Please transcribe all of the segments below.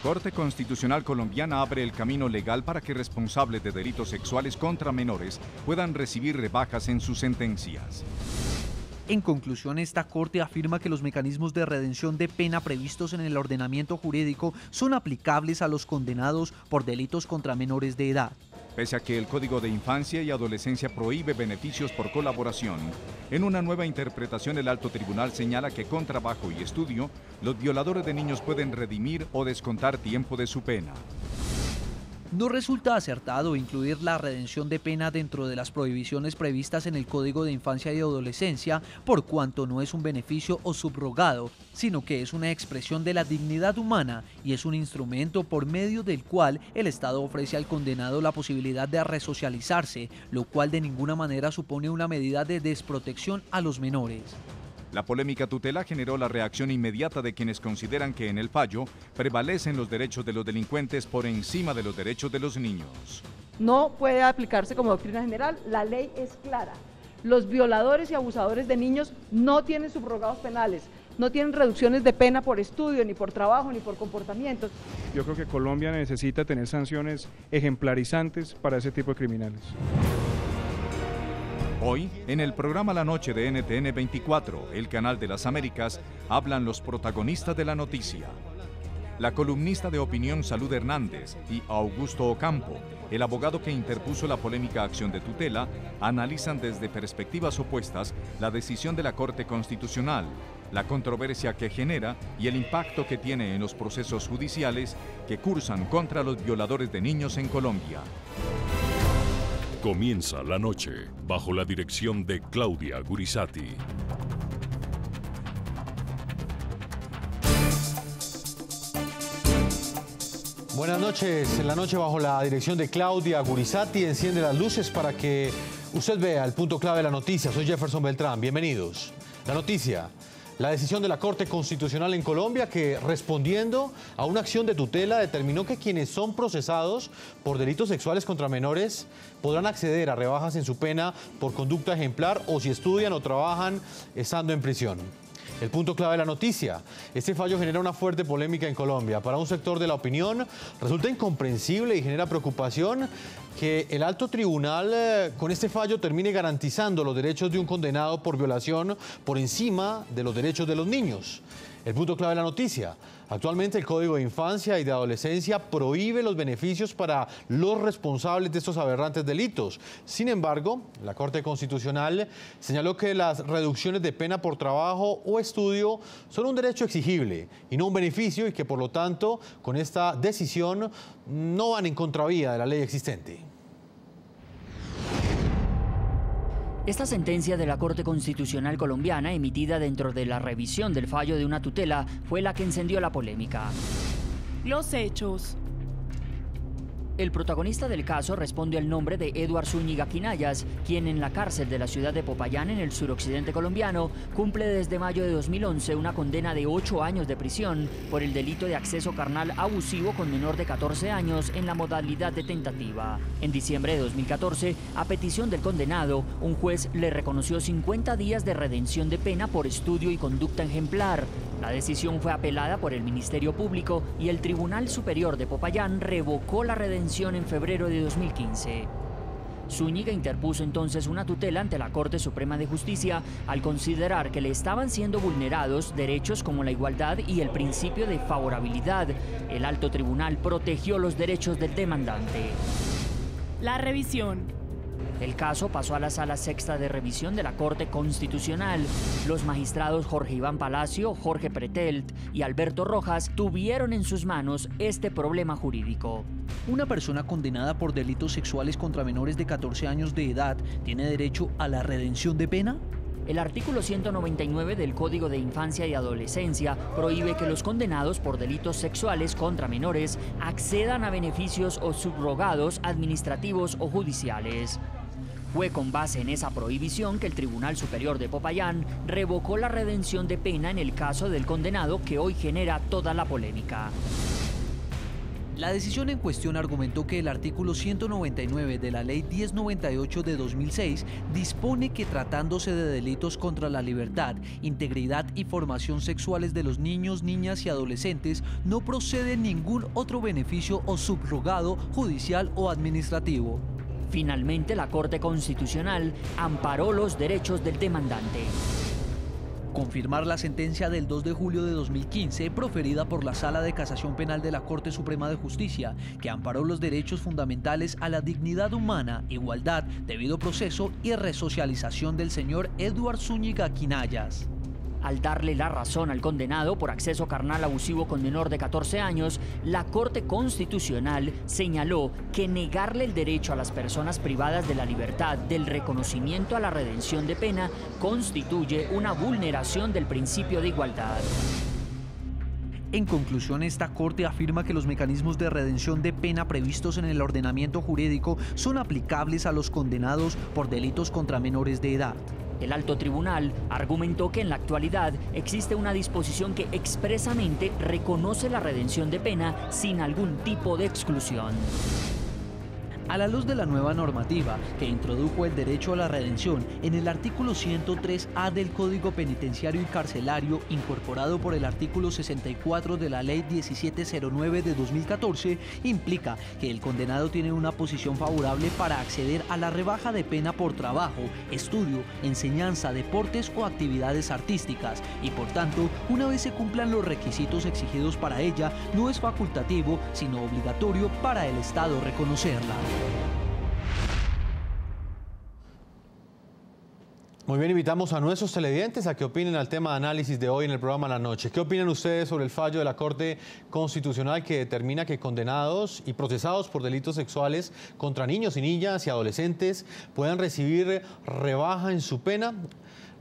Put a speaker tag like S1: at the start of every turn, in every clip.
S1: Corte Constitucional colombiana abre el camino legal para que responsables de delitos sexuales contra menores puedan recibir rebajas en sus sentencias.
S2: En conclusión, esta Corte afirma que los mecanismos de redención de pena previstos en el ordenamiento jurídico son aplicables a los condenados por delitos contra menores de edad.
S1: Pese a que el Código de Infancia y Adolescencia prohíbe beneficios por colaboración, en una nueva interpretación el Alto Tribunal señala que con trabajo y estudio, los violadores de niños pueden redimir o descontar tiempo de su pena.
S2: No resulta acertado incluir la redención de pena dentro de las prohibiciones previstas en el Código de Infancia y Adolescencia, por cuanto no es un beneficio o subrogado, sino que es una expresión de la dignidad humana y es un instrumento por medio del cual el Estado ofrece al condenado la posibilidad de resocializarse, lo cual de ninguna manera supone una medida de desprotección a los menores.
S1: La polémica tutela generó la reacción inmediata de quienes consideran que en el fallo prevalecen los derechos de los delincuentes por encima de los derechos de los niños.
S3: No puede aplicarse como doctrina general, la ley es clara. Los violadores y abusadores de niños no tienen subrogados penales, no tienen reducciones de pena por estudio, ni por trabajo, ni por comportamientos.
S4: Yo creo que Colombia necesita tener sanciones ejemplarizantes para ese tipo de criminales.
S1: Hoy, en el programa La Noche de NTN 24, el canal de las Américas, hablan los protagonistas de la noticia. La columnista de opinión Salud Hernández y Augusto Ocampo, el abogado que interpuso la polémica acción de tutela, analizan desde perspectivas opuestas la decisión de la Corte Constitucional, la controversia que genera y el impacto que tiene en los procesos judiciales que cursan contra los violadores de niños en Colombia.
S5: Comienza La Noche, bajo la dirección de Claudia Gurisati.
S6: Buenas noches, en La Noche bajo la dirección de Claudia Gurisati. Enciende las luces para que usted vea el punto clave de la noticia. Soy Jefferson Beltrán, bienvenidos. La noticia: la decisión de la Corte Constitucional en Colombia que, respondiendo a una acción de tutela, determinó que quienes son procesados por delitos sexuales contra menores podrán acceder a rebajas en su pena por conducta ejemplar o si estudian o trabajan estando en prisión. El punto clave de la noticia: este fallo genera una fuerte polémica en Colombia. Para un sector de la opinión resulta incomprensible y genera preocupación que el alto tribunal con este fallo termine garantizando los derechos de un condenado por violación por encima de los derechos de los niños. El punto clave de la noticia: actualmente el Código de Infancia y de Adolescencia prohíbe los beneficios para los responsables de estos aberrantes delitos. Sin embargo, la Corte Constitucional señaló que las reducciones de pena por trabajo o estudio son un derecho exigible y no un beneficio, y que por lo tanto con esta decisión no van en contravía de la ley existente.
S7: Esta sentencia de la Corte Constitucional colombiana, emitida dentro de la revisión del fallo de una tutela, fue la que encendió la polémica.
S8: Los hechos.
S7: El protagonista del caso responde al nombre de Eduard Zúñiga Quinayas, quien en la cárcel de la ciudad de Popayán, en el suroccidente colombiano, cumple desde mayo de 2011 una condena de 8 años de prisión por el delito de acceso carnal abusivo con menor de 14 años en la modalidad de tentativa. En diciembre de 2014, a petición del condenado, un juez le reconoció 50 días de redención de pena por estudio y conducta ejemplar. La decisión fue apelada por el Ministerio Público y el Tribunal Superior de Popayán revocó la redención en febrero de 2015. Zúñiga interpuso entonces una tutela ante la Corte Suprema de Justicia al considerar que le estaban siendo vulnerados derechos como la igualdad y el principio de favorabilidad. El alto tribunal protegió los derechos del demandante.
S8: La revisión.
S7: El caso pasó a la Sala Sexta de Revisión de la Corte Constitucional. Los magistrados Jorge Iván Palacio, Jorge Pretelt y Alberto Rojas tuvieron en sus manos este problema jurídico.
S2: ¿Una persona condenada por delitos sexuales contra menores de 14 años de edad tiene derecho a la redención de pena?
S7: El artículo 199 del Código de Infancia y Adolescencia prohíbe que los condenados por delitos sexuales contra menores accedan a beneficios o subrogados administrativos o judiciales. Fue con base en esa prohibición que el Tribunal Superior de Popayán revocó la redención de pena en el caso del condenado que hoy genera toda la polémica.
S2: La decisión en cuestión argumentó que el artículo 199 de la Ley 1098 de 2006 dispone que tratándose de delitos contra la libertad, integridad y formación sexuales de los niños, niñas y adolescentes no procede ningún otro beneficio o subrogado judicial o administrativo.
S7: Finalmente, la Corte Constitucional amparó los derechos del demandante.
S2: Confirmar la sentencia del 2 de julio de 2015 proferida por la Sala de Casación Penal de la Corte Suprema de Justicia, que amparó los derechos fundamentales a la dignidad humana, igualdad, debido proceso y resocialización del señor Edward Zúñiga Quinayas.
S7: Al darle la razón al condenado por acceso carnal abusivo con menor de 14 años, la Corte Constitucional señaló que negarle el derecho a las personas privadas de la libertad del reconocimiento a la redención de pena constituye una vulneración del principio de igualdad.
S2: En conclusión, esta Corte afirma que los mecanismos de redención de pena previstos en el ordenamiento jurídico son aplicables a los condenados por delitos contra menores de edad.
S7: El alto tribunal argumentó que en la actualidad existe una disposición que expresamente reconoce la redención de pena sin algún tipo de exclusión.
S2: A la luz de la nueva normativa que introdujo el derecho a la redención en el artículo 103A del Código Penitenciario y Carcelario, incorporado por el artículo 64 de la Ley 1709 de 2014, implica que el condenado tiene una posición favorable para acceder a la rebaja de pena por trabajo, estudio, enseñanza, deportes o actividades artísticas y, por tanto, una vez se cumplan los requisitos exigidos para ella, no es facultativo, sino obligatorio para el Estado reconocerla.
S6: Muy bien, invitamos a nuestros televidentes a que opinen al tema de análisis de hoy en el programa La Noche. ¿Qué opinan ustedes sobre el fallo de la Corte Constitucional que determina que condenados y procesados por delitos sexuales contra niños y niñas y adolescentes puedan recibir rebaja en su pena?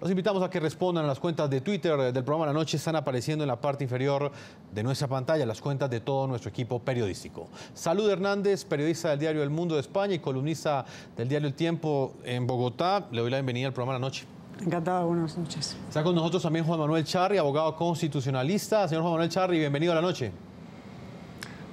S6: Los invitamos a que respondan a las cuentas de Twitter del programa La Noche. Están apareciendo en la parte inferior de nuestra pantalla las cuentas de todo nuestro equipo periodístico. Salud Hernández, periodista del diario El Mundo de España y columnista del diario El Tiempo en Bogotá. Le doy la bienvenida al programa La Noche.
S9: Encantada, buenas noches.
S6: Está con nosotros también Juan Manuel Charri, abogado constitucionalista. Señor Juan Manuel Charri, bienvenido a La Noche.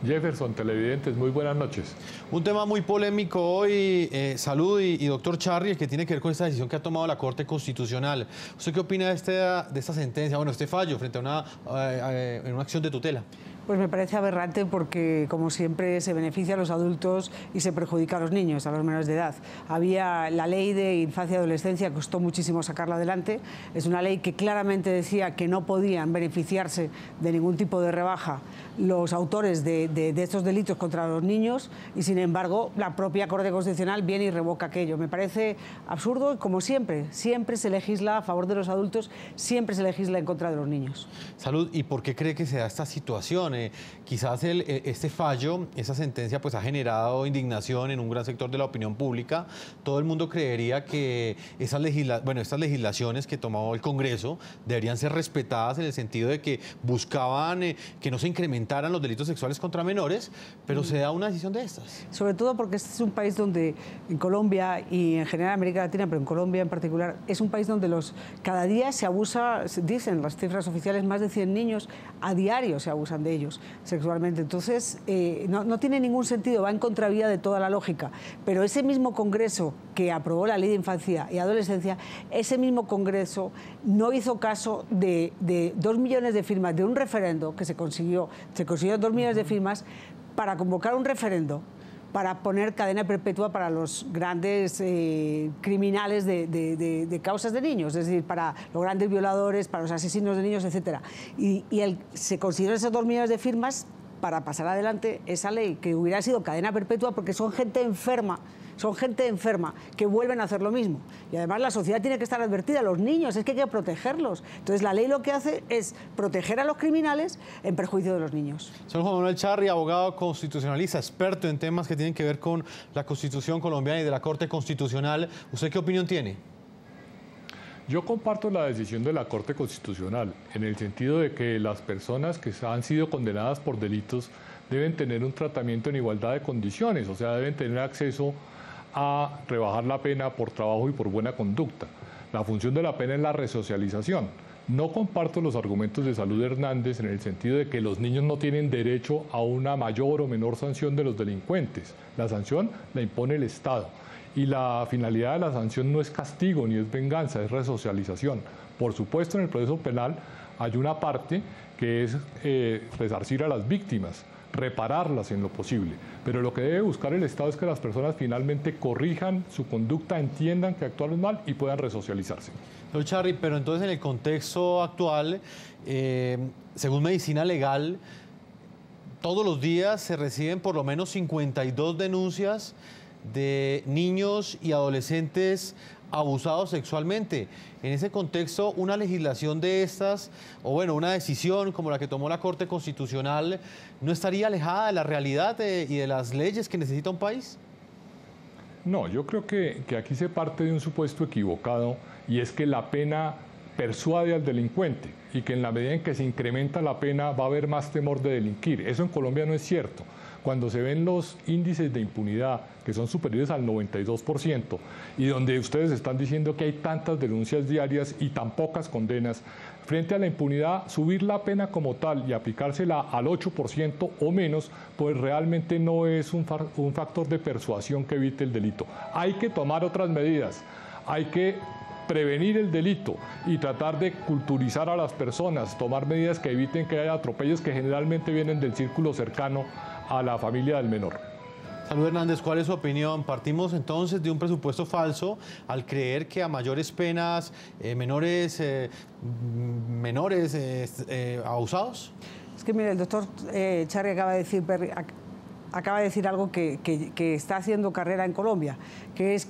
S10: Jefferson, televidentes, muy buenas noches.
S6: Un tema muy polémico hoy, salud y doctor Charri, el que tiene que ver con esta decisión que ha tomado la Corte Constitucional. ¿Usted qué opina de esta sentencia, bueno, este fallo frente a una acción de tutela?
S9: Pues me parece aberrante porque, como siempre, se beneficia a los adultos y se perjudica a los niños, a los menores de edad. Había la ley de infancia y adolescencia, costó muchísimo sacarla adelante. Es una ley que claramente decía que no podían beneficiarse de ningún tipo de rebaja los autores de estos delitos contra los niños y, sin embargo, la propia Corte Constitucional viene y revoca aquello. Me parece absurdo y, como siempre, siempre se legisla a favor de los adultos, siempre se legisla en contra de los niños.
S6: Salud, ¿y por qué cree que se da esta situación? Quizás este fallo, esa sentencia, pues ha generado indignación en un gran sector de la opinión pública. Todo el mundo creería que estas legislaciones que tomó el Congreso deberían ser respetadas en el sentido de que buscaban que no se incrementaran los delitos sexuales contra menores, pero se da una decisión de estas.
S9: Sobre todo porque este es un país donde, en Colombia y en general América Latina, pero en Colombia en particular, es un país donde cada día se abusa, dicen las cifras oficiales, más de 100 niños a diario se abusan de ellos sexualmente. Entonces, no tiene ningún sentido, va en contravía de toda la lógica. Pero ese mismo Congreso que aprobó la Ley de Infancia y Adolescencia, ese mismo Congreso no hizo caso de 2 millones de firmas de un referendo que se consiguió 2 millones de firmas para convocar un referendo para poner cadena perpetua para los grandes criminales de causas de niños, es decir, para los grandes violadores, para los asesinos de niños, etc. Y se consiguieron esos 2 millones de firmas para pasar adelante esa ley, que hubiera sido cadena perpetua, porque son gente enferma que vuelven a hacer lo mismo. Y además la sociedad tiene que estar advertida, los niños, es que hay que protegerlos. Entonces la ley lo que hace es proteger a los criminales en perjuicio de los niños.
S6: Señor Juan Manuel Charri, abogado constitucionalista, experto en temas que tienen que ver con la Constitución colombiana y de la Corte Constitucional, ¿usted qué opinión tiene?
S10: Yo comparto la decisión de la Corte Constitucional en el sentido de que las personas que han sido condenadas por delitos deben tener un tratamiento en igualdad de condiciones, o sea, deben tener acceso a rebajar la pena por trabajo y por buena conducta. La función de la pena es la resocialización. No comparto los argumentos de Salud Hernández en el sentido de que los niños no tienen derecho a una mayor o menor sanción de los delincuentes. La sanción la impone el Estado. Y la finalidad de la sanción no es castigo ni es venganza, es resocialización. Por supuesto, en el proceso penal hay una parte que es resarcir a las víctimas, repararlas en lo posible. Pero lo que debe buscar el Estado es que las personas finalmente corrijan su conducta, entiendan que actuaron mal y puedan resocializarse.
S6: Señor Charri, pero entonces en el contexto actual, según Medicina Legal, todos los días se reciben por lo menos 52 denuncias de niños y adolescentes abusados sexualmente. En ese contexto, una legislación de estas, o bueno, una decisión como la que tomó la Corte Constitucional, ¿no estaría alejada de la realidad y de las leyes que necesita un país?
S10: No, yo creo que aquí se parte de un supuesto equivocado, y es que la pena persuade al delincuente y que en la medida en que se incrementa la pena va a haber más temor de delinquir. Eso en Colombia no es cierto. Cuando se ven los índices de impunidad, que son superiores al 92%, y donde ustedes están diciendo que hay tantas denuncias diarias y tan pocas condenas, frente a la impunidad, subir la pena como tal y aplicársela al 8% o menos, pues realmente no es un factor de persuasión que evite el delito. Hay que tomar otras medidas, hay que prevenir el delito y tratar de culturizar a las personas, tomar medidas que eviten que haya atropellos que generalmente vienen del círculo cercano a la familia del menor.
S6: Salud Hernández, ¿cuál es su opinión? Partimos entonces de un presupuesto falso al creer que a mayores penas, menores abusados. Es que mire, el doctor Charri acaba de decir algo que está haciendo carrera en Colombia, que es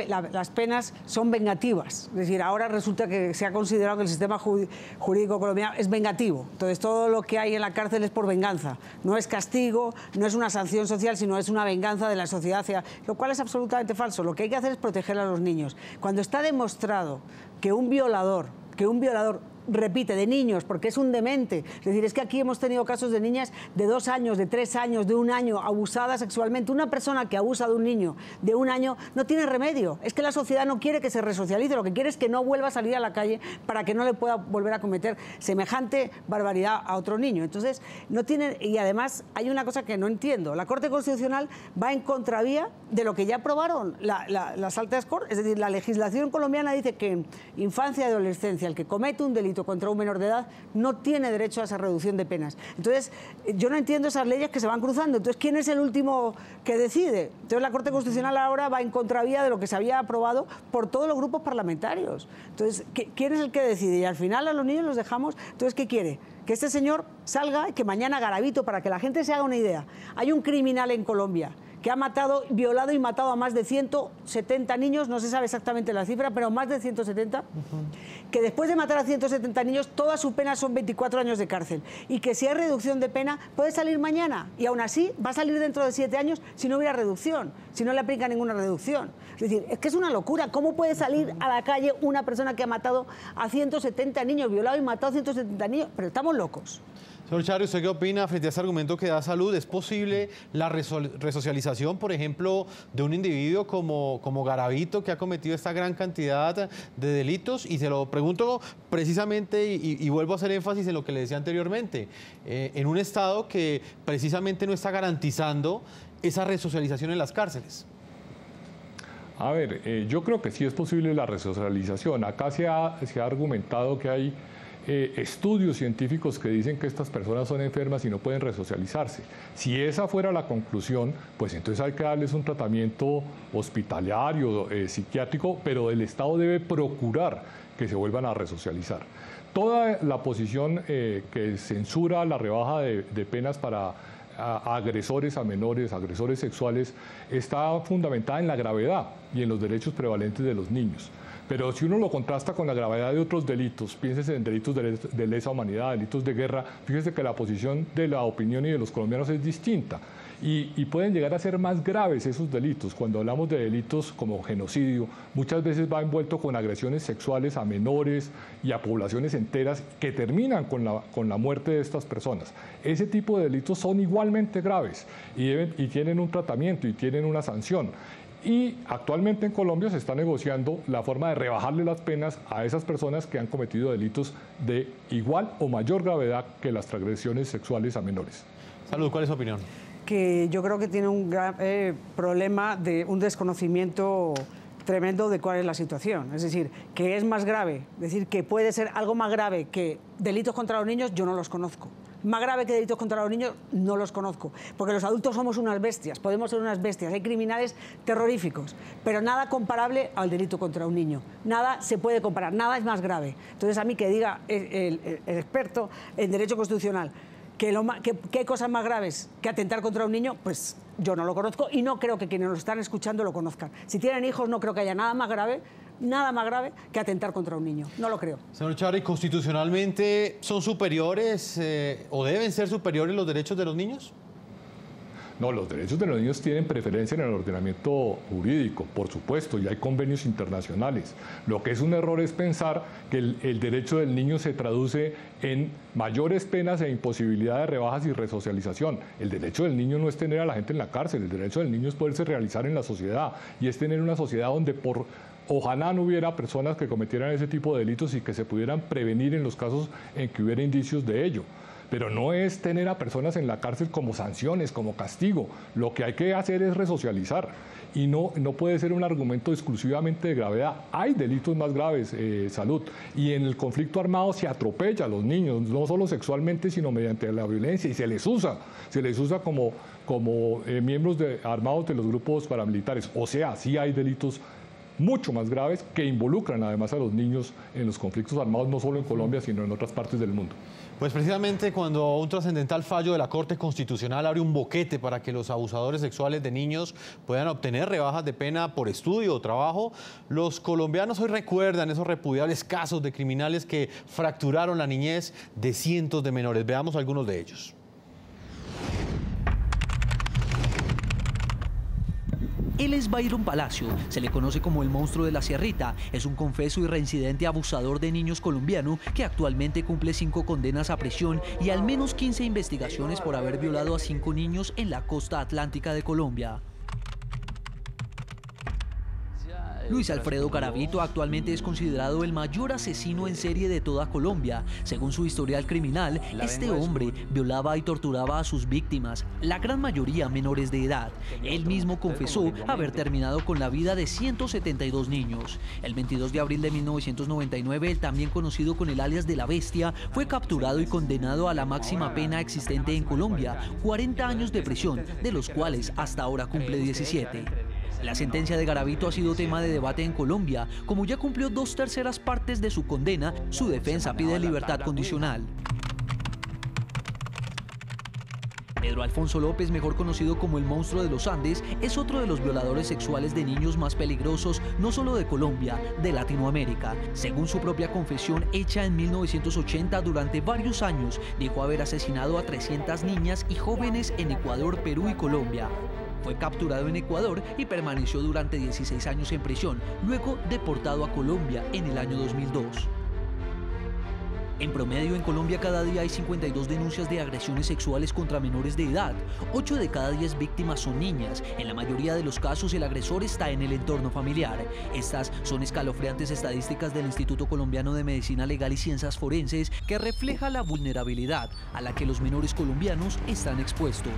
S6: las penas son vengativas. Es decir, ahora resulta que se ha considerado que el sistema jurídico colombiano es vengativo. Entonces, todo lo que hay en la cárcel es por venganza. No es castigo, no es una sanción social, sino es una venganza de la sociedad hacia... Lo cual es absolutamente falso. Lo que hay que hacer es proteger a los niños. Cuando está demostrado que un violador repite, de niños, porque es un demente. Es decir, es que aquí hemos tenido casos de niñas de 2 años, de 3 años, de 1 año, abusadas sexualmente. Una persona que abusa de un niño de 1 año no tiene remedio. Es que la sociedad no quiere que se resocialice, lo que quiere es que no vuelva a salir a la calle para que no le pueda volver a cometer semejante barbaridad a otro niño. Entonces, no tiene... Y además, hay una cosa que no entiendo. La Corte Constitucional va en contravía de lo que ya aprobaron las altas cortes. Es decir, la legislación colombiana dice que en infancia y adolescencia, el que comete un delito contra un menor de edad no tiene derecho a esa reducción de penas. Entonces, yo no entiendo esas leyes que se van cruzando. Entonces, ¿quién es el último que decide? Entonces, la Corte Constitucional ahora va en contravía de lo que se había aprobado por todos los grupos parlamentarios. Entonces, ¿quién es el que decide? Y al final a los niños los dejamos. Entonces, ¿qué quiere? Que este señor salga y que mañana Garavito, para que la gente se haga una idea. Hay un criminal en Colombia que ha violado y matado a más de 170 niños, no se sabe exactamente la cifra, pero más de 170, que después de matar a 170 niños, toda su pena son 24 años de cárcel, y que si hay reducción de pena, puede salir mañana, y aún así va a salir dentro de 7 años si no hubiera reducción, si no le aplica ninguna reducción. Es decir, es que es una locura. ¿Cómo puede salir a la calle una persona que ha matado a 170 niños, violado y matado a 170 niños? Pero estamos locos. Señor Charri, ¿usted qué opina frente a este argumento que da Salud? ¿Es posible la resocialización, por ejemplo, de un individuo como Garavito, que ha cometido esta gran cantidad de delitos? Y se lo pregunto precisamente, y vuelvo a hacer énfasis en lo que le decía anteriormente, en un Estado que precisamente no está garantizando esa resocialización en las cárceles.
S10: A ver, yo creo que sí es posible la resocialización. Acá se ha argumentado que hay estudios científicos que dicen que estas personas son enfermas y no pueden resocializarse. Si esa fuera la conclusión, pues entonces hay que darles un tratamiento hospitalario, psiquiátrico, pero el Estado debe procurar que se vuelvan a resocializar. Toda la posición que censura la rebaja de penas para agresores a menores, agresores sexuales, está fundamentada en la gravedad y en los derechos prevalentes de los niños. Pero si uno lo contrasta con la gravedad de otros delitos, piénsese en delitos de lesa humanidad, delitos de guerra, fíjese que la posición de la opinión y de los colombianos es distinta. Y pueden llegar a ser más graves esos delitos. Cuando hablamos de delitos como genocidio, muchas veces va envuelto con agresiones sexuales a menores y a poblaciones enteras que terminan con la muerte de estas personas. Ese tipo de delitos son igualmente graves y tienen un tratamiento y tienen una sanción. Y actualmente en Colombia se está negociando la forma de rebajarle las penas a esas personas que han cometido delitos de igual o mayor gravedad que las transgresiones sexuales a menores.
S6: Salud, ¿cuál es su opinión?
S9: Que yo creo que tiene un gran problema de un desconocimiento tremendo de cuál es la situación. Es decir, que es más grave, es decir, que puede ser algo más grave que delitos contra los niños, yo no los conozco. Más grave que delitos contra los niños, no los conozco. Porque los adultos somos unas bestias, podemos ser unas bestias. Hay criminales terroríficos, pero nada comparable al delito contra un niño. Nada se puede comparar, nada es más grave. Entonces, a mí que diga el experto en Derecho Constitucional que hay cosas más graves que atentar contra un niño, pues yo no lo conozco y no creo que quienes lo están escuchando lo conozcan. Si tienen hijos, no creo que haya nada más grave que atentar contra un niño. No lo creo.
S6: Señor Chávarri, ¿constitucionalmente son superiores o deben ser superiores los derechos de los niños?
S10: No, los derechos de los niños tienen preferencia en el ordenamiento jurídico, por supuesto, y hay convenios internacionales. Lo que es un error es pensar que el derecho del niño se traduce en mayores penas e imposibilidad de rebajas y resocialización. El derecho del niño no es tener a la gente en la cárcel, el derecho del niño es poderse realizar en la sociedad, y es tener una sociedad donde ojalá no hubiera personas que cometieran ese tipo de delitos y que se pudieran prevenir en los casos en que hubiera indicios de ello. Pero no es tener a personas en la cárcel como sanciones, como castigo. Lo que hay que hacer es resocializar y no puede ser un argumento exclusivamente de gravedad. Hay delitos más graves, Salud, y en el conflicto armado se atropella a los niños, no solo sexualmente, sino mediante la violencia, y se les usa como miembros armados de los grupos paramilitares. O sea, sí hay delitos mucho más graves que involucran además a los niños en los conflictos armados, no solo en Colombia, sino en otras partes del mundo.
S6: Pues precisamente cuando un trascendental fallo de la Corte Constitucional abre un boquete para que los abusadores sexuales de niños puedan obtener rebajas de pena por estudio o trabajo, los colombianos hoy recuerdan esos repudiables casos de criminales que fracturaron la niñez de cientos de menores. Veamos algunos de ellos.
S2: Él es Byron Palacio, se le conoce como el monstruo de la Sierrita. Es un confeso y reincidente abusador de niños colombiano que actualmente cumple 5 condenas a prisión y al menos 15 investigaciones por haber violado a 5 niños en la costa atlántica de Colombia. Luis Alfredo Garavito actualmente es considerado el mayor asesino en serie de toda Colombia. Según su historial criminal, este hombre violaba y torturaba a sus víctimas, la gran mayoría menores de edad. Él mismo confesó haber terminado con la vida de 172 niños. El 22 de abril de 1999, el también conocido con el alias de la Bestia, fue capturado y condenado a la máxima pena existente en Colombia, 40 años de prisión, de los cuales hasta ahora cumple 17. La sentencia de Garavito ha sido tema de debate en Colombia. Como ya cumplió 2/3 partes de su condena, su defensa pide libertad condicional. Pedro Alfonso López, mejor conocido como el monstruo de los Andes, es otro de los violadores sexuales de niños más peligrosos, no solo de Colombia, de Latinoamérica. Según su propia confesión hecha en 1980, durante varios años, dijo haber asesinado a 300 niñas y jóvenes en Ecuador, Perú y Colombia. Fue capturado en Ecuador y permaneció durante 16 años en prisión, luego deportado a Colombia en el año 2002. En promedio, en Colombia cada día hay 52 denuncias de agresiones sexuales contra menores de edad. 8 de cada 10 víctimas son niñas. En la mayoría de los casos, el agresor está en el entorno familiar. Estas son escalofriantes estadísticas del Instituto Colombiano de Medicina Legal y Ciencias Forenses, que refleja la vulnerabilidad a la que los menores colombianos están expuestos.